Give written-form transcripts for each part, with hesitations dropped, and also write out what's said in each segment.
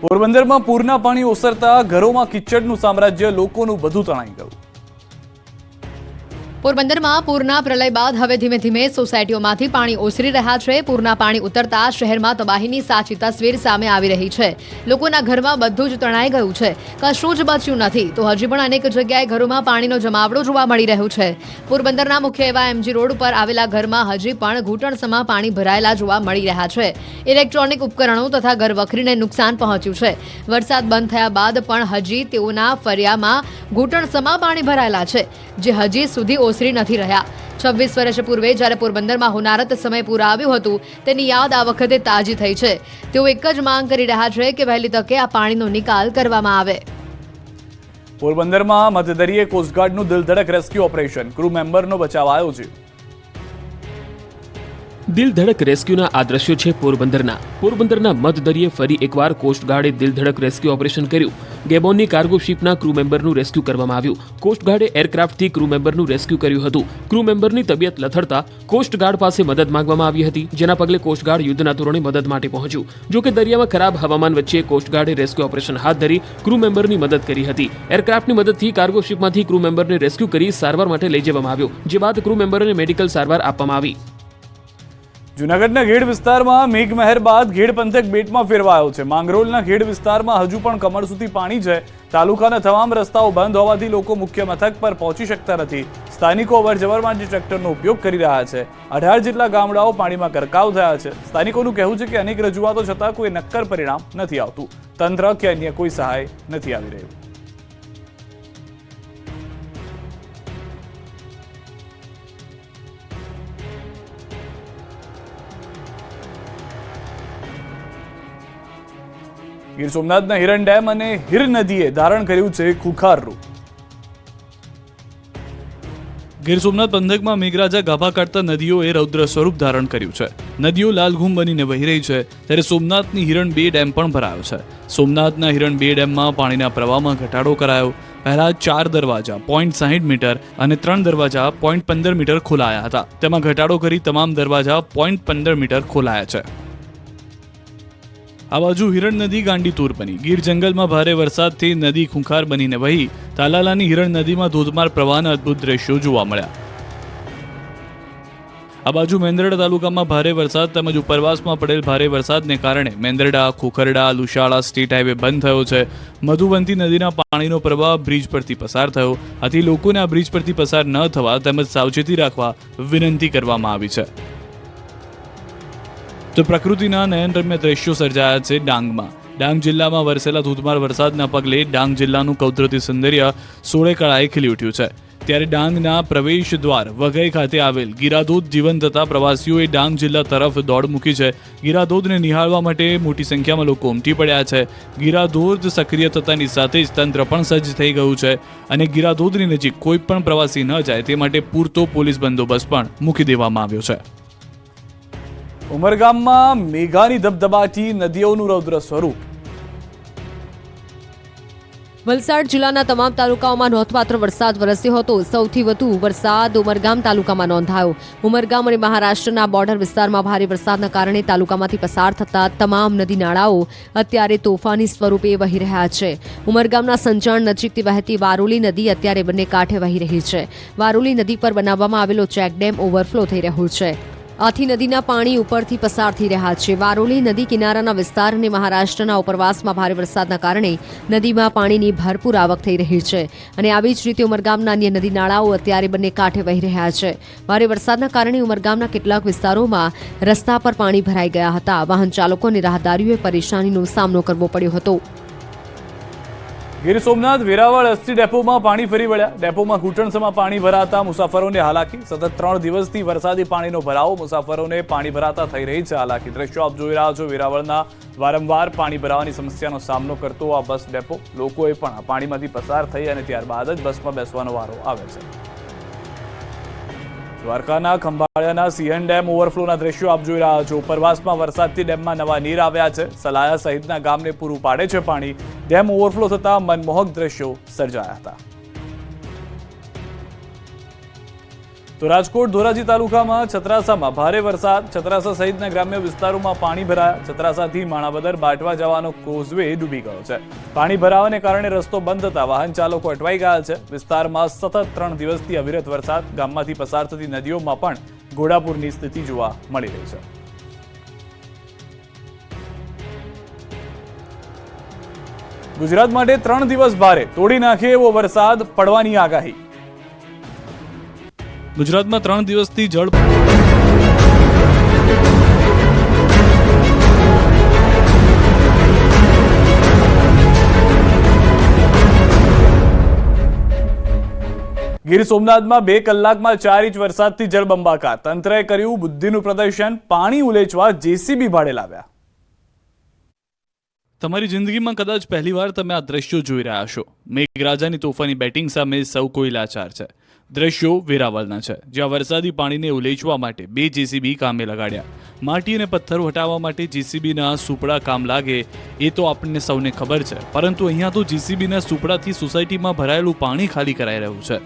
પોરબંદરમાં પૂરના પાણી ઓસરતા ઘરોમાં કિચડનું સામ્રાજ્ય, લોકોનું બધું તણાઈ ગયું। પોરબંદરમાં પૂરના પ્રલય બાદ હવે ધીમે ધીમે સોસાયટીઓમાંથી પાણી ઓસરી રહ્યા છે। પૂરના પાણી ઉતરતા શહેરમાં તબાહીની સાચી તસવીર સામે આવી રહી છે। લોકોના ઘરમાં બધું જ તણાઈ ગયું છે, કશું જ બચ્યું નથી તો હજી પણ અનેક જગ્યાએ ઘરોમાં પાણીનો જમાવડો જોવા મળી રહ્યો છે। પોરબંદરના મુખ્ય એવા એમજી રોડ પર આવેલા ઘરમાં હજી પણ ઘૂંટણસમાં પાણી ભરાયેલા જોવા મળી રહ્યા છે। ઇલેક્ટ્રોનિક ઉપકરણો તથા ઘરવખરીને નુકસાન પહોંચ્યું છે। વરસાદ બંધ થયા બાદ પણ હજી તેઓના ફળિયામાં ઘૂંટણસમાં પાણી ભરાયેલા છે, જે હજી સુધી ઓસરી નથી રહ્યા। 26 વર્ષ પૂર્વે જ્યારે પોરબંદરમાં હોનારત સમય પૂર આવ્યું હતું તેની યાદ આ વખતે તાજી થઈ છે। તેઓ એક જ માંગ કરી રહ્યા છે કે વહેલી તકે આ પાણીનો નિકાલ કરવામાં આવે। પોરબંદરમાં મધદરિયે કોસ્ટગાર્ડનું દિલધડક રેસ્ક્યુ ઓપરેશન, ક્રૂ મેમ્બરનો બચાવાયો છે। દિલધડક રેસ્ક્યુના આ દ્રશ્યો છે પોરબંદરના મધદરિયે ફરી એકવાર કોસ્ટગાર્ડે દિલધડક રેસ્ક્યુ ઓપરેશન કર્યું। ગેબોનની કાર્ગો શિપના ક્રૂ મેમ્બરનું રેસ્ક્યુ કરવામાં આવ્યું। કોસ્ટગાર્ડે એરક્રાફ્ટથી ક્રૂ મેમ્બરનું રેસ્ક્યુ કર્યું હતું। ક્રૂ મેમ્બરની તબિયત લથડતા કોસ્ટગાર્ડ પાસે મદદ માંગવામાં આવી હતી, જેના પગલે કોસ્ટગાર્ડ યુદ્ધના ધોરણે મદદ માટે પહોંચ્યું। જો કે દરિયામાં ખરાબ હવામાન વચ્ચે કોસ્ટગાર્ડે રેસ્ક્યુ ઓપરેશન હાથ ધરી ક્રૂ મેમ્બરની મદદ કરી હતી। એરક્રાફ્ટની મદદથી કાર્ગો શિપમાંથી ક્રૂ મેમ્બરને રેસ્ક્યુ કરી સારવાર માટે લઈ જવામાં આવ્યો, જે બાદ ક્રૂ મેમ્બરને મેડિકલ સારવાર આપવામાં આવી। જૂનાગઢના ઘેડ વિસ્તારમાં મેઘમહેર બાદ ઘેડ પંથક બેટમાં ફેરવાયો છે। માંગરોળના ઘેડ વિસ્તારમાં હજુ પણ કમર સુધી પાણી છે। તાલુકાના તમામ રસ્તાઓ બંધ હોવાથી લોકો મુખ્ય મથક પર પહોંચી શકતા નથી। સ્થાનિકો અવરજવર માટે ટ્રેક્ટરનો ઉપયોગ કરી રહ્યા છે। 18 જેટલા ગામડાઓ પાણીમાં ગરકાવ થયા છે। સ્થાનિકોનું કહેવું છે કે અનેક રજૂઆતો છતાં કોઈ નક્કર પરિણામ નથી આવતું। તંત્ર કે અન્ય કોઈ સહાય નથી આવી રહ્યું। ગીર સોમનાથના હિરણ ડેમ અને હિર નદીએ ધારણ કર્યું છે ખુખાર રૂપ। ગીર સોમનાથ પંથકમાં મેઘરાજા ગાભા કાઢતા નદીઓએ રૌદ્ર સ્વરૂપ ધારણ કર્યું છે। નદીઓ લાલઘૂમ બનીને વહી રહી છે, ત્યારે સોમનાથની હિરણ 2 ડેમ પણ ભરાયો છે। સોમનાથના હિરણ 2 ડેમમાં પાણીના પ્રવાહમાં ઘટાડો કરાયો। પહેલા 4 દરવાજા 0.60 મીટર અને 3 દરવાજા 0.15 મીટર ખોલાયા હતા, તેમાં ઘટાડો કરી તમામ દરવાજા 0.15 મીટર ખોલાયા છે। આ બાજુ હિરણ નદી ગાંડીતુર બની। ગીર જંગલમાં ભારે વરસાદથી નદી ખૂંખાર બનીને વહી। તાલાલાની હિરણ નદીમાં ધોધમાર પ્રવાહના અદ્ભુત દ્રશ્યો જોવા મળ્યા। આ બાજુ મેંદરડા તાલુકામાં ભારે વરસાદ તેમજ ઉપરવાસમાં પડેલ ભારે વરસાદને કારણે મેંદરડા, ખોખરડા, લુશાળા સ્ટેટ હાઈવે બંધ થયો છે। મધુવંતી નદીના પાણીનો પ્રવાહ બ્રિજ પરથી પસાર થયો, આથી લોકોને આ બ્રિજ પરથી પસાર ન થવા તેમજ સાવચેતી રાખવા વિનંતી કરવામાં આવી છે। તો પ્રકૃતિના નયનરમ્ય દ્રશ્યો સર્જાયા છે ડાંગમાં। ડાંગ જિલ્લામાં વરસેલા ધોધમાર વરસાદના પગલે ડાંગ જિલ્લાનું કૌદરતી સૌંદર્ય સોળે કળાએ ખીલી ઉઠ્યું છે। ત્યારે ડાંગના પ્રવેશ દ્વાર વઘઈ ખાતે આવેલ ગીરાધોધ જીવંત થતા પ્રવાસીઓએ ડાંગ જિલ્લા તરફ દોડ મૂકી છે। ગીરાધોધને નિહાળવા માટે મોટી સંખ્યામાં લોકો ઉમટી પડ્યા છે। ગીરાધોધ સક્રિય થતાની સાથે જ તંત્ર પણ સજ્જ થઈ ગયું છે અને ગીરાધોધની નજીક કોઈ પણ પ્રવાસી ન જાય તે માટે પૂરતો પોલીસ બંદોબસ્ત પણ મૂકી દેવામાં આવ્યો છે। ઉમરગામમાં મેઘાની ધબધબાટી નદીઓનું રૌદ્ર સ્વરૂપ। વલસાડ જિલ્લાના તમામ તાલુકાઓમાં નોંધપાત્ર વરસાદ વરસ્યો હતો। સૌથી વધુ વરસાદ ઉમરગામ તાલુકામાં નોંધાયો। ઉમરગામ અને મહારાષ્ટ્રના બોર્ડર વિસ્તારમાં ભારે વરસાદના કારણે તાલુકામાંથી પસાર થતા તમામ નદી નાળાઓ અત્યારે તોફાની સ્વરૂપે વહી રહ્યા છે। ઉમરગામના સંચાણ નજીકથી વહેતી વારોલી નદી અત્યારે બંને કાંઠે વહી રહી છે। વારોલી નદી પર બનાવવામાં આવેલો ચેકડેમ ઓવરફ્લો થઈ રહ્યો છે, આથી નદીના પાણી ઉપરથી પસાર થઈ રહ્યા છે। વારોલી નદી કિનારાના વિસ્તાર અને મહારાષ્ટ્રના ઉપરવાસમાં ભારે વરસાદના કારણે નદીમાં પાણીની ભરપૂર આવક થઈ રહી છે અને આવી જ રીતે ઉમરગામના અન્ય નદી નાળાઓ અત્યારે બંને કાંઠે વહી રહ્યા છે। ભારે વરસાદના કારણે ઉમરગામના કેટલાક વિસ્તારોમાં રસ્તા પર પાણી ભરાઈ ગયા હતા। વાહન ચાલકો અને રાહદારીઓએ પરેશાનીનો સામનો કરવો પડ્યો હતો। ગીર સોમનાથ વેરાવળ એસટી ડેપોમાં પાણી ફરી વળ્યા। ડેપોમાં ઘૂંટણસમાં પાણી ભરાતા મુસાફરોને હાલાકી। સતત 3 દિવસથી વરસાદી પાણીનો ભરાવો મુસાફરોને પાણી ભરાતા થઈ રહી છે હાલાકી। દ્રશ્યો આપ જોઈ રહ્યા છો વેરાવળના વારંવાર પાણી ભરાવાની સમસ્યાનો સામનો કરતો આ બસ ડેપો। લોકોએ પણ આ પાણીમાંથી પસાર થઈ અને ત્યારબાદ જ બસમાં બેસવાનો વારો આવે છે। દ્વારકાના ખંભાળિયાના સિંહણ ડેમ ઓવરફ્લોના દ્રશ્યો આપ જોઈ રહ્યા છો। ઉપરવાસમાં વરસાદથી ડેમમાં નવા નીર આવ્યા છે। સલાયા સહિતના ગામને પૂરું પાડે છે પાણી। ડેમ ઓવરફ્લો થતા મનમોહક દ્રશ્યો સર્જાયા હતા। તો રાજકોટ ધોરાજી તાલુકામાં છત્રાસામાં ભારે વરસાદ, છત્રાસા સહિતના ગ્રામ્ય વિસ્તારોમાં પાણી ભરાયા. છત્રાસાથી માણાવદર બાટવા જવાનો કોઝવે ડૂબી ગયો છે. પાણી ભરાવાને કારણે રસ્તો બંધ થતા વાહન ચાલકો અટવાઈ ગયા છે. વિસ્તારમાં સતત 3 દિવસથી અવિરત વરસાદ, ગામમાંથી પસાર થતી નદીઓમાં પણ ઘોડાપૂરની સ્થિતિ જોવા મળી રહી છે. ગુજરાત માટે 3 દિવસ ભારે, તોડી નાખે એવો વરસાદ પડવાની આગાહી. ગુજરાતમાં 3 દિવસથી જળ ગીર સોમનાથમાં 2 કલાકમાં 4 ઇંચ વરસાદથી જળબંબાકાર. તંત્રએ કર્યું બુદ્ધિનું પ્રદર્શન, પાણી ઉલેચવા જેસીબી ભાડે લાવ્યા. તમારી જિંદગીમાં કદાચ પહેલીવાર તમે આ દ્રશ્યો જોઈ રહ્યા છો. મેઘરાજાની તોફાની બેટિંગ સામે સૌ કોઈ લાચાર છે. દ્રશ્યો વેરાવળના છે, જ્યાં વરસાદી પાણીને ઉલેચવા માટે 2 જેસીબી કામે લગાડ્યા. માટી અને પથ્થરો હટાવવા માટે જેસીબીના સુપડા કામ લાગે એ તો આપણને સૌને ખબર છે, પરંતુ અહીંયા તો જેસીબીના સુપડાથી સોસાયટીમાં ભરાયેલું પાણી ખાલી કરાઈ રહ્યું છે.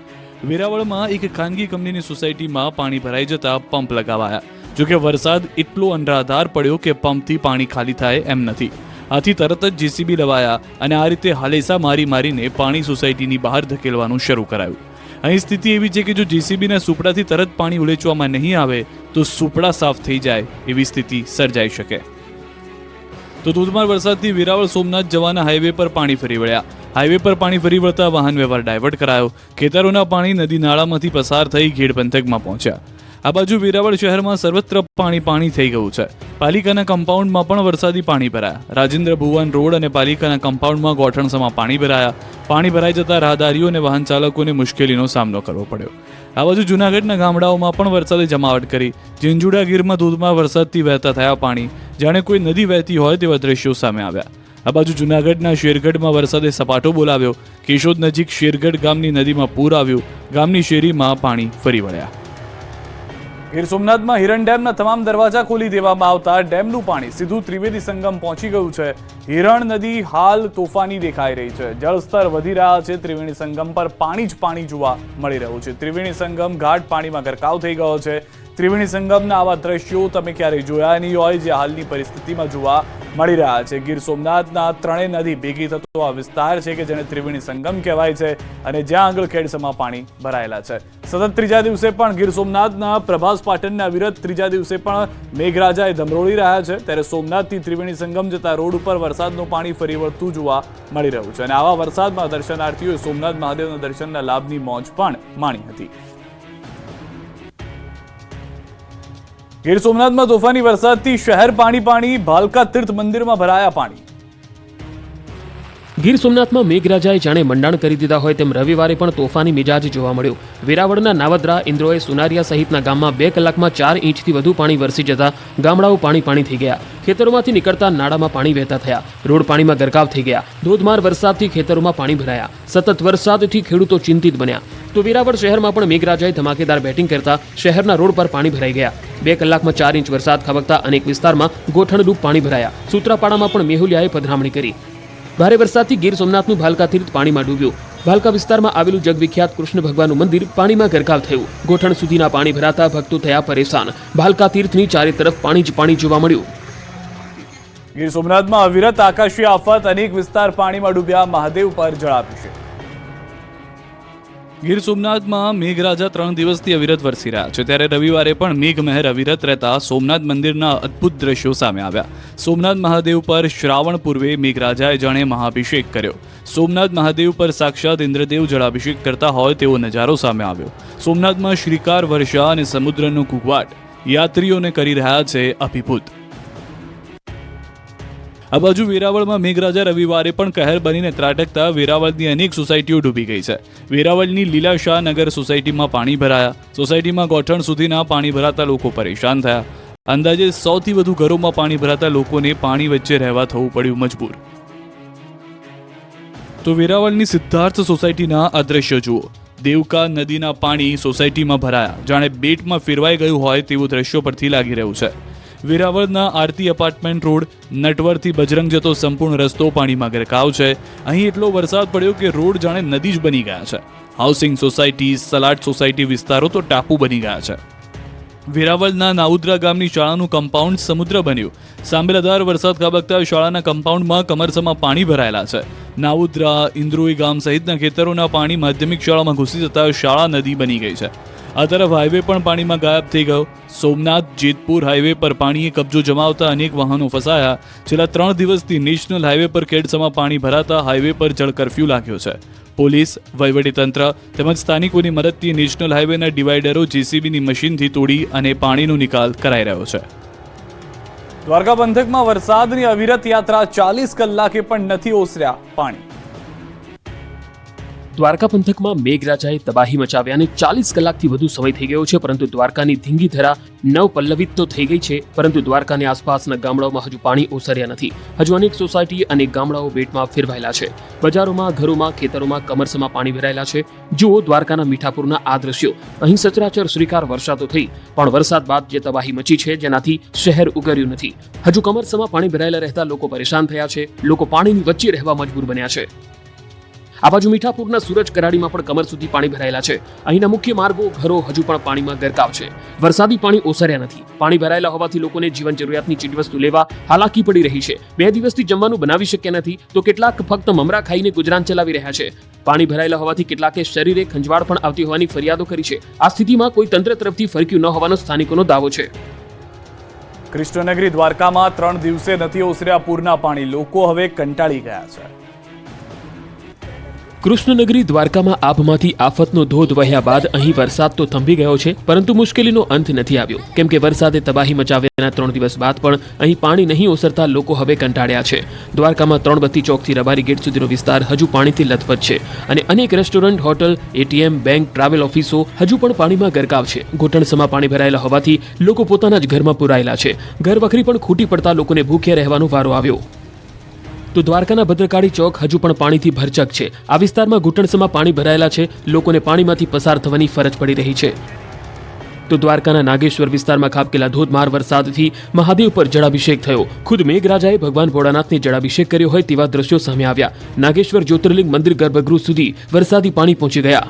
વેરાવળમાં એક ખાનગી કંપનીની સોસાયટીમાં પાણી ભરાઈ જતા પંપ લગાવાયા. જોકે વરસાદ એટલો અનરાધાર પડ્યો કે પંપથી પાણી ખાલી થાય એમ નથી. આથી તરત જ જેસીબી લવાયા અને આ રીતે હાલેસા મારીને પાણી સોસાયટીની બહાર ધકેલવાનું શરૂ કરાયું. અહીં સ્થિતિ એવી છે કે જો જેસીબીના સુપડાથી તરત પાણી ઉલેચવામાં નહીં આવે તો સુપડા સાફ થઈ જાય એવી સ્થિતિ સર્જાઈ શકે. તો ધોધમાર વરસાદથી વેરાવળ સોમનાથ જવાના હાઈવે પર પાણી ફરી વળ્યા. હાઈવે પર પાણી ફરી વળતા વાહન વ્યવહાર ડાયવર્ટ કરાયો. ખેતરોના પાણી નદી નાળામાંથી પસાર થઈ ઘેડ પંથકમાં પહોંચ્યા. આ બાજુ વેરાવળ શહેરમાં સર્વત્ર પાણી થઈ ગયું છે. પાલિકાના કમ્પાઉન્ડમાં પણ વરસાદી પાણી ભરાયા. રાજેન્દ્ર ભુવન રોડ અને પાલિકાના કમ્પાઉન્ડમાં ગોઠણસામાં પાણી ભરાયા. પાણી ભરાઈ જતા રાહદારીઓ અને વાહન ચાલકોને મુશ્કેલીનો સામનો કરવો પડ્યો. આ બાજુ જૂનાગઢના ગામડાઓમાં પણ વરસાદે જમાવટ કરી. ઝીંઝુડા ગીરમાં ધોધમાર વરસાદથી વહેતા થયા પાણી, જાણે કોઈ નદી વહેતી હોય તેવા દ્રશ્યો સામે આવ્યા. આ બાજુ જૂનાગઢના શેરગઢમાં વરસાદે સપાટો બોલાવ્યો. કેશોદ નજીક શેરગઢ ગામની નદીમાં પૂર આવ્યું. ગામની શેરીમાં પાણી ફરી વળ્યા. ગીર સોમનાથમાં હિરણ ડેમના તમામ દરવાજા ખોલી દેવામાં આવતા ડેમનું પાણી સીધું ત્રિવેદી સંગમ પહોંચી ગયું છે. હિરણ નદી હાલ તોફાની દેખાઈ રહી છે. જળસ્તર વધી રહ્યા છે. ત્રિવેણી સંગમ પર પાણી જ પાણી જોવા મળી રહ્યું છે. ત્રિવેણી સંગમ ઘાટ પાણીમાં ગરકાવ થઈ ગયો છે. ત્રિવેણી સંગમના આવા દ્રશ્યો તમે ક્યારેય જોયા નહીં હોય, જે હાલની પરિસ્થિતિમાં જોવા મળી રહ્યા છે. ગીર સોમનાથના 3 નદી ભેગી થતો આ વિસ્તાર છે કે જેને ત્રિવેણી સંગમ કહેવાય છે અને જ્યાં આગળ ખેડસમાં પાણી ભરાયેલા છે. સતત ત્રીજા દિવસે પણ ગીર સોમનાથના પ્રભાસ પાટણના વિરત ત્રીજા દિવસે પણ મેઘરાજાએ ધમરોળી રહ્યા છે. ત્યારે સોમનાથથી ત્રિવેણી સંગમ જતા રોડ ઉપર વરસાદનું પાણી ફરી વળતું જોવા મળી રહ્યું છે અને આવા વરસાદમાં દર્શનાર્થીઓએ સોમનાથ મહાદેવના દર્શનના લાભની મોજ પણ માણી હતી. ગીર સોમનાથમાં તોફાની વરસાદથી શહેર પાણી, ભાલકા તીર્થ મંદિરમાં ભરાયા પાણી. ગીર સોમનાથમાં મેઘરાજાએ જાણે મંડાણ કરી દીધા હોય તેમ રવિવારે પણ તોફાની મિજાજ જોવા મળ્યો. વેરાવળના નાવદરા, ઇન્દ્રોએ, સુનારિયા સહિતના ગામમાં 2 કલાકમાં 4 ઇંચથી વધુ પાણી વરસી જતા ગામડાઓ પાણી થઈ ગયા. ખેતરોમાંથી નીકળતા નાળામાં પાણી વહેતા થયા. રોડ પાણીમાં ગરકાવ થઈ ગયા. ધોધમાર વરસાદથી ખેતરોમાં પાણી ભરાયા. સતત વરસાદથી ખેડૂતો ચિંતિત બન્યા. તો વેરાવળ શહેરમાં પણ મેઘરાજાએ ધમાકેદાર બેટિંગ કરતા શહેરના રોડ પર પાણી ભરાઈ ગયા. 2 કલાકમાં 4 ઇંચ વરસાદ ખાબકતા અનેક વિસ્તારમાં ગોઠણડૂબ પાણી ભરાયા. સૂત્રાપાડામાં પણ મેહુલિયાએ પધરામણી કરી. ભારે વરસાદથી ગીર સોમનાથનું ભાલકા તીર્થ પાણીમાં ડૂબ્યું. ભાલકા વિસ્તારમાં આવેલું જગવિખ્યાત કૃષ્ણ ભગવાનનું મંદિર પાણીમાં ગરકાવ થયું. ગોઠણ સુધીના પાણી ભરાતા ભક્તો થયા પરેશાન. ભાલકા તીર્થની ચારે તરફ પાણી જ પાણી જોવા મળ્યું. ગીર સોમનાથમાં અવિરત આકાશી આફત, અનેક વિસ્તાર પાણીમાં ડૂબ્યા. મહાદેવ પર જળાભિષેક. ગીર સોમનાથમાં મેઘરાજા 3 દિવસથી અવિરત વરસી રહ્યા છે. ત્યારે રવિવારે પણ મેઘમહેર અવિરત રહેતા સોમનાથ મંદિરના અદ્ભુત દ્રશ્યો સામે આવ્યા. સોમનાથ મહાદેવ પર શ્રાવણ પૂર્વે મેઘરાજાએ જાણે મહાભિષેક કર્યો. સોમનાથ મહાદેવ પર સાક્ષાત ઇન્દ્રદેવ જળાભિષેક કરતા હોય તેવો નજારો સામે આવ્યો. સોમનાથમાં શ્રીકાર વર્ષા અને સમુદ્રનો કુકવાટ યાત્રીઓને કરી રહ્યા છે અભિભૂત. આ બાજુ વેરાવળમાં મેઘરાજા રવિવારે પણ કહેર બનીને ત્રાટકતા વેરાવળની અનેક સોસાયટીઓ ડૂબી ગઈ છે. વેરાવળની લીલાશાહ નગર સોસાયટીમાં પાણી ભરાયા. સોસાયટીમાં ગોઠણ સુધીના પાણી ભરાતા લોકો પરેશાન થયા. અંદાજે 100થી વધુ ઘરોમાં પાણી ભરાતા લોકોને પાણી વચ્ચે રહેવા થવું પડ્યું મજબૂર. તો વેરાવળની સિદ્ધાર્થ સોસાયટીના આ દ્રશ્ય જુઓ. દેવકા નદીના પાણી સોસાયટીમાં ભરાયા. જાણે બેટમાં ફેરવાઈ ગયું હોય તેવું દ્રશ્યો પરથી લાગી રહ્યું છે. વેરાવળના આરતી એપાર્ટમેન્ટ રોડ નટવરથી બજરંગ જતો સંપૂર્ણ રસ્તો પાણીમાં ગરકાવ છે. અહીં એટલો વરસાદ પડ્યો કે રોડ જાણે નદી જ બની ગયા છે. હાઉસિંગ સોસાયટી, સલાડ સોસાયટી વિસ્તારો તો ટાપુ બની ગયા છે. વેરાવળના નાઉદ્રા ગામની શાળાનું કમ્પાઉન્ડ સમુદ્ર બન્યું. સાંબેલાધાર વરસાદ ખાબકતા શાળાના કમ્પાઉન્ડમાં કમરસમાં પાણી ભરાયેલા છે. નાઉદ્રા, ઇન્દ્રોઈ ગામ સહિતના ખેતરોના પાણી માધ્યમિક શાળામાં ઘૂસી જતા શાળા નદી બની ગઈ છે. આ તરફ હાઈવે પણ પાણીમાં ગાયબ થઈ ગયો. સોમનાથ જેતપુર હાઈવે પર પાણીએ કબજો જમાવતા અનેક વાહનો ફસાયા. છેલ્લા 3 દિવસથી નેશનલ હાઈવે પર કેડસમાં પાણી ભરાતા હાઈવે પર જળ કર્ફ્યુ લાગ્યો છે. પોલીસ, વહીવટીતંત્ર તેમજ સ્થાનિકોની મદદથી નેશનલ હાઈવેના ડિવાઈડરો જેસીબીની મશીનથી તોડી અને પાણીનો નિકાલ કરાઈ રહ્યો છે. દ્વારકા પંથકમાં વરસાદની અવિરત યાત્રા 40 કલાકે પણ નથી ઓસર્યા પાણી. દ્વારકા પંથકમાં મેઘરાજાએ તબાહી મચાવ્યા અને 40 કલાકથી વધુ સમય થઈ ગયો છે, પરંતુ દ્વારકાની ધીંગી ધરા નવપલ્લવિત તો થઈ ગઈ છે, પરંતુ દ્વારકાની આસપાસના ગામડાઓમાં હજુ પાણી ઓસર્યા નથી. હજુ અનેક સોસાયટી અને ગામડાઓ બેટમાં ફેરવાયેલા છે. બજારોમાં, ઘરોમાં, ખેતરોમાં કમરસમાં પાણી ભરાયેલા છે. જુઓ દ્વારકાના મીઠાપુરના આ દ્રશ્યો. અહીં સચરાચર શ્રીકાર વર્ષા તો થઈ, પણ વરસાદ બાદ જે તબાહી મચી છે જેનાથી શહેર ઉગર્યું નથી. હજુ કમરસમાં પાણી ભરાયેલા રહેતા લોકો પરેશાન થયા છે. લોકો પાણીની વચ્ચે રહેવા મજબૂર બન્યા છે. આ બાજુ મીઠાપુરના સૂરજ કરાડીમાં પણ કમર સુધી પાણી ભરાયેલા છે. અહીંના મુખ્ય માર્ગો, ઘરો હજુ પણ પાણીમાં ગરકાવ છે. વરસાદી પાણી ઓસર્યા નથી. પાણી ભરાયેલા હોવાથી લોકોને જીવન જરૂરિયાતની ચીજવસ્તુ લેવા હાલાકી પડી રહી છે. 2 દિવસથી જમવાનું બનાવી શક્યા નથી, તો કેટલાક ફક્ત મમરા ખાઈને ગુજરાન ચલાવી રહ્યા છે. પાણી ભરાયેલા હોવાથી કેટલાકે શરીરે ખંજવાળ પણ આવતી હોવાની ફરિયાદો કરી છે. આ સ્થિતિમાં કોઈ તંત્ર તરફથી ફરક્યું ન હોવાનો સ્થાનિકોનો દાવો છે. કૃષ્ણનગરી દ્વારકામાં 3 દિવસે નથી ઓસર્યા પૂરના પાણી. લોકો હવે કંટાળી ગયા છે. કૃષ્ણનગરી દ્વારકામાં આભમાંથી આફતનો ધોધ વહ્યા બાદ અહીં વરસાદ તો થંભી ગયો છે, પરંતુ મુશ્કેલીનો અંત નથી આવ્યો, કેમ કે વરસાદે તબાહી મચાવ્યાના 3 દિવસ બાદ પણ અહીં પાણી નહીં ઓસરતા લોકો હવે કંટાળ્યા છે. દ્વારકામાં 3 બત્તી ચોકથી રબારી ગેટ સુધીનો વિસ્તાર હજુ પાણીથી લથપથ છે અને અનેક restaurant, hotel, ATM, bank, travel ઓફિસો હજુ પણ પાણીમાં ગરકાવ છે. ઘૂંટણસમાં પાણી ભરાયેલા હોવાથી લોકો પોતાના જ ઘરમાં પુરાયેલા છે. ઘર વખરી પણ ખૂટી પડતા લોકોને ભૂખ્યા રહેવાનો વારો આવ્યો. તો દ્વારકાના ભદ્રકાળી ચોક હજુ પણ પાણીથી ભરચક છે. આ વિસ્તારમાં ઘૂંટણસમાં પાણી ભરાયેલા છે. લોકોને પાણીમાંથી પસાર થવાની ફરજ પડી રહી છે. તો દ્વારકાના નાગેશ્વર વિસ્તારમાં ખાબકેલા ધોધમાર વરસાદથી મહાદેવ પર જળાભિષેક થયો. ખુદ મેઘરાજાએ ભગવાન ભોળાનાથને જળાભિષેક કર્યો હોય તેવા દ્રશ્યો સામે આવ્યા. નાગેશ્વર જ્યોતિર્લિંગ મંદિર ગર્ભગૃહ સુધી વરસાદી પાણી પહોંચી ગયા.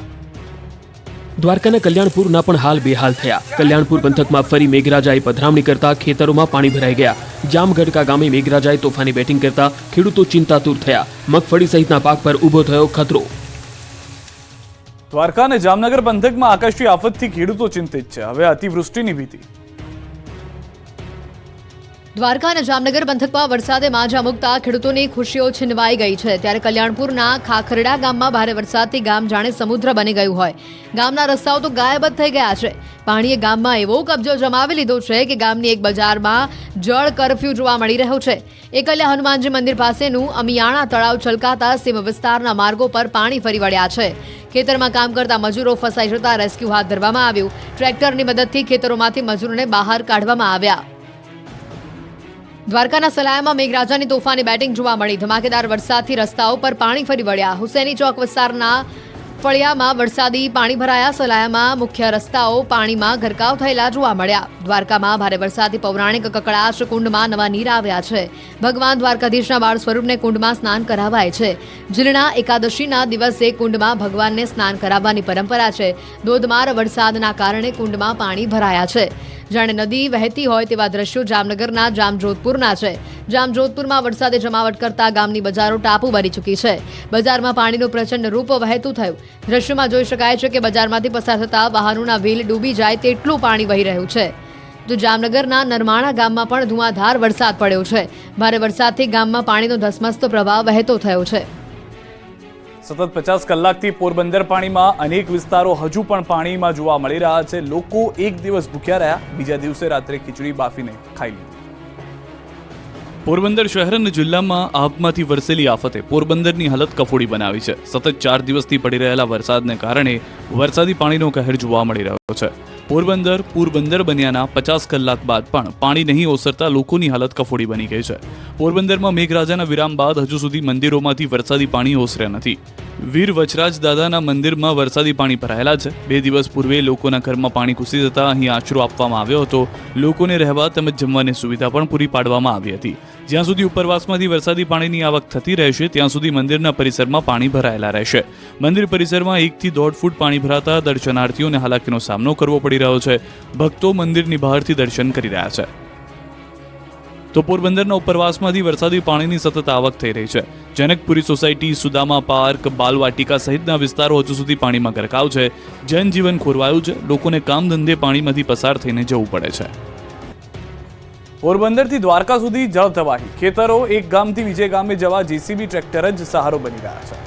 દ્વારકાના કલ્યાણપુરના પણ હાલ બેહાલ થયા. કલ્યાણપુર પંથકમાં ફરી મેઘરાજાએ પધરામણી કરતા ખેતરોમાં પાણી ભરાઈ ગયા. જામગઢકા ગામે મેઘરાજાએ તોફાની બેટિંગ કરતા ખેડૂતો ચિંતાતુર થયા. મગફળી સહિતના પાક પર ઊભો થયો ખતરો. દ્વારકા અને જામનગર પંથકમાં આકાશી આફતથી ખેડૂતો ચિંતિત છે. હવે અતિવૃષ્ટિની ભીતિ. દ્વારકા અને જામનગર પંથકમાં વરસાદે માજા મૂકતા ખેડૂતોની ખુશીઓ છીનવાઈ ગઈ છે. ત્યારે કલ્યાણપુરના ખાખરડા ગામમાં ભારે વરસાદથી ગામ જાણે સમુદ્ર બની ગયું હોય. ગામના રસ્તાઓ તો ગાયબ જ થઈ ગયા છે. પાણીએ ગામમાં એવો કબજો જમાવી લીધો છે કે ગામની એક બજારમાં જળ કર્ફ્યુ જોવા મળી રહ્યો છે. એકલ્યા હનુમાનજી મંદિર પાસેનું અમિયાણા તળાવ છલકાતા સીમ વિસ્તારના માર્ગો પર પાણી ફરી વળ્યા છે. ખેતરમાં કામ કરતા મજૂરો ફસાઈ જતા રેસ્ક્યુ હાથ ધરવામાં આવ્યું. ટ્રેક્ટરની મદદથી ખેતરોમાંથી મજૂરોને બહાર કાઢવામાં આવ્યા. દ્વારકાના સલાયામાં મેઘરાજાની તોફાની બેટિંગ જોવા મળી. ધમાકેદાર વરસાદથી રસ્તાઓ પર પાણી ફરી વળ્યા. હુસેની ચોક વિસ્તારના ફળિયામાં વરસાદી પાણી ભરાયા. સલાયામાં મુખ્ય રસ્તાઓ પાણીમાં ગરકાવ થયેલા જોવા મળ્યા. દ્વારકામાં ભારે વરસાદથી પૌરાણિક કકડાશ કુંડમાં નવા નીર આવ્યા છે. ભગવાન દ્વારકાધીશના બાળ સ્વરૂપને કુંડમાં સ્નાન કરાવાય છે. જીર્ણા એકાદશીના દિવસે કુંડમાં ભગવાનને સ્નાન કરાવવાની પરંપરા છે. ધોધમાર વરસાદના કારણે કુંડમાં પાણી ભરાયા છે. જાણે નદી વહેતી હોય તેવા દ્રશ્યો જામનગરના જામજોધપુરના છે. જામજોધપુરમાં વરસાદે જમાવટ કરતા ગામની બજારો ટાપુ બની ચૂકી છે. બજારમાં પાણીનું પ્રચંડ રૂપ વહેતું થયું. દ્રશ્યોમાં જોઈ શકાય છે કે બજારમાંથી પસાર થતા વાહનોના વ્હીલ ડૂબી જાય તેટલું પાણી વહી રહ્યું છે. તો જામનગરના નરમાણા ગામમાં પણ ધુઆધાર વરસાદ પડ્યો છે. ભારે વરસાદથી ગામમાં પાણીનો ધસમસતો પ્રવાહ વહેતો થયો છે. સતત 50 કલાકથી પોરબંદર પાણીમાં અનેક વિસ્તારો હજુ પણ પાણીમાં જોવા મળી રહ્યા છે. લોકો એક દિવસ ભૂખ્યા રહ્યા, બીજા દિવસે રાત્રે ખીચડી બાફીને ખાઈ લીધી. પોરબંદર શહેર અને જિલ્લામાં આભમાંથી વરસેલી આફતે પોરબંદરની હાલત કફોડી બનાવી છે. સતત 4 દિવસથી પડી રહેલા વરસાદને કારણે વરસાદી પાણીનો કહેર જોવા મળી રહ્યો છે. પોરબંદર બન્યાના 50 કલાક બાદ પણ પાણી નહીં ઓસરતા લોકોની હાલત કફોડી બની ગઈ છે. પોરબંદરમાં મેઘરાજાના વિરામ બાદ હજુ સુધી મંદિરોમાંથી વરસાદી પાણી ઓસર્યા નથી. વીર વચરાજ દાદાના મંદિરમાં વરસાદી પાણી ભરાયેલા છે. 2 દિવસ પૂર્વે લોકોના ઘરમાં પાણી ઘૂસી જતા અહીં આશરો આપવામાં આવ્યો હતો. લોકોને રહેવા તેમજ જમવાની સુવિધા પણ પૂરી પાડવામાં આવી હતી. જ્યાં સુધી ઉપરવાસમાંથી વરસાદી પાણીની આવક થતી રહેશે ત્યાં સુધી મંદિરના પરિસરમાં પાણી ભરાયેલા રહેશે. મંદિર પરિસરમાં 1 થી 1.5 ફૂટ પાણી ભરાતા દર્શનાર્થીઓને હાલાકીનો સામનો કરવો પડી રહ્યો છે. ભક્તો મંદિરની બહારથી દર્શન કરી રહ્યા છે. તો પોરબંદરના ઉપરવાસમાંથી વરસાદી પાણીની સતત આવક થઈ રહી છે. જનકપુરી સોસાયટી, સુદામા પાર્ક, બાલવાટિકા સહિતના વિસ્તારો હજુ સુધી પાણીમાં ગરકાવ છે. જનજીવન ખોરવાયું છે. લોકોને કામ ધંધે પાણીમાંથી પસાર થઈને જવું પડે છે. પોરબંદરથી દ્વારકા સુધી જળ તબાહી. ખેતરો એક ગામથી બીજે ગામે જવા જેસીબી ટ્રેક્ટર જ સહારો બની ગયા છે.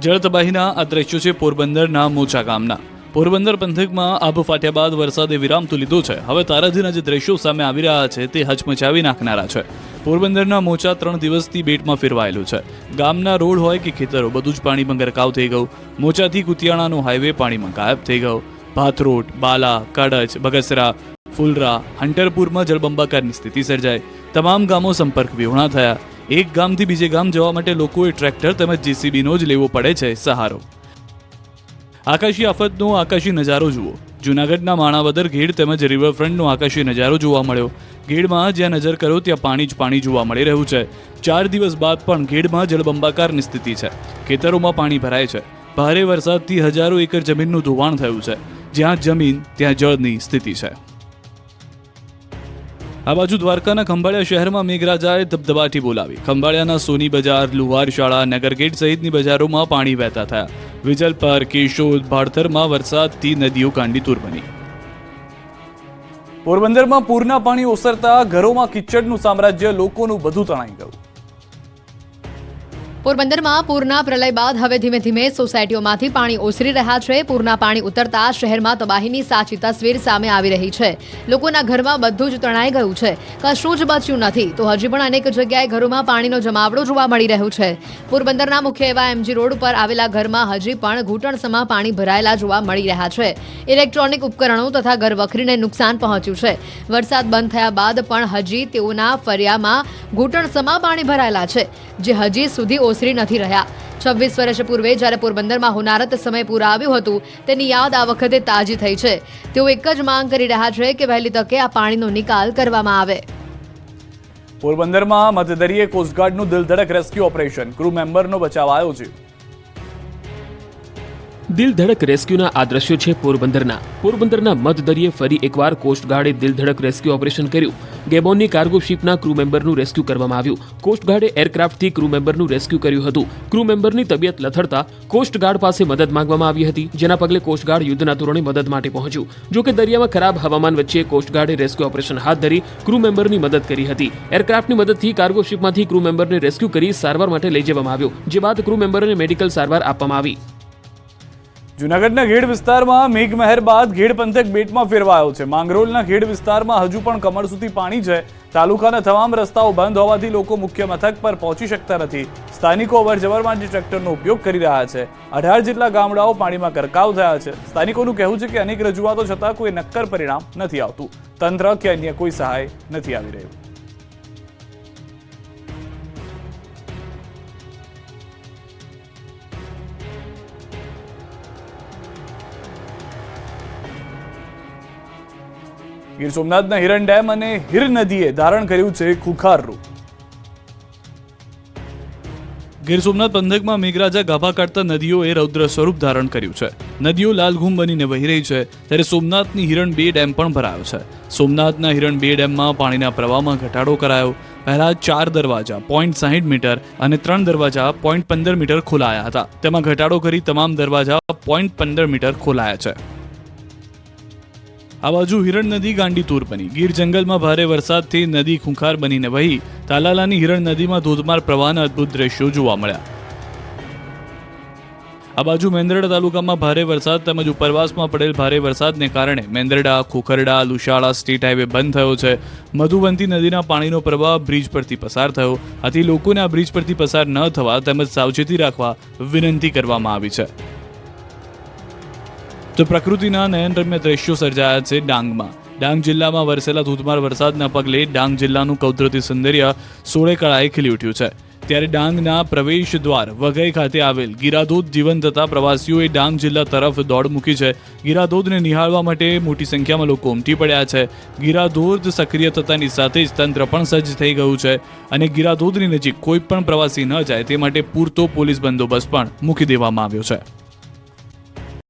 જળ તબાહીના આ દ્રશ્યો છે પોરબંદરના મોચા ગામના. પોરબંદર પંથકમાં આભ ફાટ્યા બાદ વરસાદે વિરામ તો લીધો છે. હવે તારાજીના જે દ્રશ્યો સામે આવી રહ્યા છે તે હચમચાવી નાખનારા છે. પોરબંદરના મોચા 3 દિવસથી બેટમાં ફેરવાયેલું છે. ગામના રોડ હોય કે ખેતરો બધું જ પાણીમાં ગરકાવ થઈ ગયું. મોચાથી કુતિયાણાનો હાઈવે પાણીમાં ગાયબ થઈ ગયો. ભાથરોડ, બાલા, કડચ, બગસરા, ફુલરા, હંટરપુરમાં જળબંબાકારની સ્થિતિ સર્જાઈ. તમામ ગામો સંપર્ક વિહોણા થયા. એક ગામથી બીજે ગામ જવા માટે લોકોએ ટ્રેક્ટર તેમજ જેસીબીનો જ લેવો પડે છે સહારો. આકાશી આફતનો આકાશી નજારો જુઓ. જૂનાગઢના માણાવદર, ગેડ તેમજ રિવરફ્રન્ટનો આકાશી નજારો જોવા મળ્યો. ગેડમાં જ્યાં નજર કરો ત્યાં પાણી જ પાણી જોવા મળી રહ્યું છે. 4 દિવસ બાદ પણ ગેડમાં જળબંબાકારની સ્થિતિ છે. ખેતરોમાં પાણી ભરાય છે. ભારે વરસાદથી હજારો એકર જમીનનું ધોવાણ થયું છે. જ્યાં જમીન ત્યાં જળની સ્થિતિ છે. આ બાજુ દ્વારકાના ખંભાળિયા શહેરમાં મેઘરાજાએ ધબધબાટી બોલાવી. ખંભાળિયાના સોની બજાર, લુહાર શાળા, નગરગેટ સહિતની બજારોમાં પાણી વહેતા થયા. વિજલપર, કેશોદ, ભાડથરમાં વરસાદથી નદીઓ ગાંડીતુર બની. પોરબંદરમાં પૂરના પાણી ઓસરતા ઘરોમાં કિચડનું સામ્રાજ્ય, લોકોનું બધું તણાઈ ગયું. પોરબંદરમાં પૂરના પ્રલય બાદ હવે ધીમે ધીમે સોસાયટીઓમાંથી પાણી ઓસરી રહ્યા છે. પૂરના પાણી ઉતરતા શહેરમાં તબાહીની સાચી તસવીર સામે આવી રહી છે. લોકોના ઘરમાં બધું જ તણાઈ ગયું છે. કશું જ બચ્યું નથી તો હજી પણ અનેક જગ્યાએ ઘરોમાં પાણીનો જમાવડો જોવા મળી રહ્યું છે. પોરબંદરના મુખ્ય એવા MG રોડ ઉપર આવેલા ઘરમાં હજી પણ ઘૂંટણસમા પાણી ભરાયેલા જોવા મળી રહ્યા છે. ઇલેક્ટ્રોનિક ઉપકરણો તથા ઘરવખરીને નુકસાન પહોંચ્યું છે. વરસાદ બંધ થયા બાદ પણ હજી તેઓના ફરિયામાં ઘૂંટણસમા પાણી ભરાયેલા છે, જે હજી સુધી ઓસરી નથી રહ્યા. 26 વર્ષ પૂર્વે જ્યારે પોરબંદરમાં હોનારત સમય પૂરા આવ્યું હતું તેની યાદ આ વખતે તાજી થઈ છે. તેઓ એક જ માંગ કરી રહ્યા છે કે વહેલી તકે આ પાણીનો નિકાલ કરવામાં આવે. પોરબંદરમાં મધદરિયે કોસ્ટગાર્ડનું દિલધડક રેસ્ક્યુ ઓપરેશન. ક્રૂ મેમ્બરનો બચાવાયો છે. દિલધડક રેસ્ક્યુના આ દ્રશ્યો છે પોરબંદરના મધદરિયે ફરી એકવાર કોસ્ટગાર્ડે દિલધડક રેસ્ક્યુ ઓપરેશન કર્યું. ગેબોનની કાર્ગો શિપના ક્રૂ મેમ્બરનું રેસ્ક્યુ કરવામાં આવ્યું. કોસ્ટગાર્ડે એરક્રાફ્ટથી ક્રૂ મેમ્બરનું રેસ્ક્યુ કર્યું હતું. ક્રૂ મેમ્બરની તબિયત લથડતા કોસ્ટગાર્ડ પાસે મદદ માંગવામાં આવી હતી, જેના પગલે કોસ્ટગાર્ડ યુદ્ધના ધોરણે મદદ માટે પહોંચ્યું. જોકે દરિયામાં ખરાબ હવામાન વચ્ચે કોસ્ટગાર્ડે રેસ્ક્યુ ઓપરેશન હાથ ધરી ક્રૂ મેમ્બરની મદદ કરી હતી. એરક્રાફ્ટની મદદથી કાર્ગો શિપમાંથી ક્રૂ મેમ્બરને રેસ્ક્યુ કરી સારવાર માટે લઈ જવામાં આવ્યો, જે બાદ ક્રૂ મેમ્બરને મેડિકલ સારવાર આપવામાં આવી. જૂનાગઢના ગેડ વિસ્તારમાં મેઘમહેર બાદ ગેડ પંથક બેટમાં ફેરવાયો છે. માંગરોળના ગેડ વિસ્તારમાં હજુ પણ કમર સુધી પાણી છે. તાલુકાના તમામ રસ્તાઓ બંધ હોવાથી લોકો મુખ્ય મથક પર પહોંચી શકતા નથી. સ્થાનિકો અવરજવર માટે ટ્રેક્ટરનો ઉપયોગ કરી રહ્યા છે. 18 જેટલા ગામડાઓ પાણીમાં ગરકાવ થયા છે. સ્થાનિકોનું કહેવું છે કે અનેક રજૂઆતો છતાં કોઈ નક્કર પરિણામ નથી આવતું. તંત્ર કે અન્ય કોઈ સહાય નથી આવી રહ્યું. ગીર સોમનાથના હિરણ ડેમ અને હિર નદીએ ધારણ કર્યું છે ખુખાર રૂપ. ગીર સોમનાથ પંથકમાં મેઘરાજા ગાભા કાઢતા નદીઓએ રૌદ્ર સ્વરૂપ ધારણ કર્યું છે. નદીઓ લાલઘૂમ બનીને વહી રહી છે, ત્યારે સોમનાથની હિરણ 2 ડેમ પણ ભરાયો છે. સોમનાથના હિરણ 2 ડેમમાં પાણીના પ્રવાહમાં ઘટાડો કરાયો. પહેલા 4 દરવાજા 0.60 મીટર અને 3 દરવાજા 0.15 મીટર ખોલાયા હતા. તેમાં ઘટાડો કરી તમામ દરવાજા 0.15 મીટર ખોલાયા છે. આ બાજુ હિરણ નદી ગાંડીતુર બની. ગીર જંગલમાં ભારે વરસાદથી નદી ખૂંખાર બનીને વહી. તાલાલાની હિરણ નદીમાં ધોધમાર પ્રવાહના અદ્ભુત દ્રશ્યો જોવા મળ્યા. આ બાજુ મેંદરડા તાલુકામાં ભારે વરસાદ તેમજ ઉપરવાસમાં પડેલ ભારે વરસાદને કારણે મેંદરડા, ખોખરડા, લુશાળા સ્ટેટ હાઈવે બંધ થયો છે. મધુવંતી નદીના પાણીનો પ્રવાહ બ્રિજ પરથી પસાર થયો. આથી લોકોને આ બ્રિજ પરથી પસાર ન થવા તેમજ સાવચેતી રાખવા વિનંતી કરવામાં આવી છે. તો પ્રકૃતિના નયનરમ્ય દ્રશ્યો સર્જાયા છે ડાંગમાં. ડાંગ જિલ્લામાં વરસેલા ધોધમાર વરસાદના પગલે ડાંગ જિલ્લાનું કુદરતી સૌંદર્ય સોળે કળાએ ખીલી ઉઠ્યું છે. ત્યારે ડાંગના પ્રવેશ દ્વાર વઘઈ ખાતે આવેલ ગીરાધોધ જીવન થતા પ્રવાસીઓએ ડાંગ જિલ્લા તરફ દોડ મૂકી છે. ગીરાધોધને નિહાળવા માટે મોટી સંખ્યામાં લોકો ઉમટી પડ્યા છે. ગીરાધોધ સક્રિય થતાની સાથે જ તંત્ર પણ સજ્જ થઈ ગયું છે અને ગીરાધોધની નજીક કોઈ પણ પ્રવાસી ન જાય તે માટે પૂરતો પોલીસ બંદોબસ્ત પણ મૂકી દેવામાં આવ્યો છે.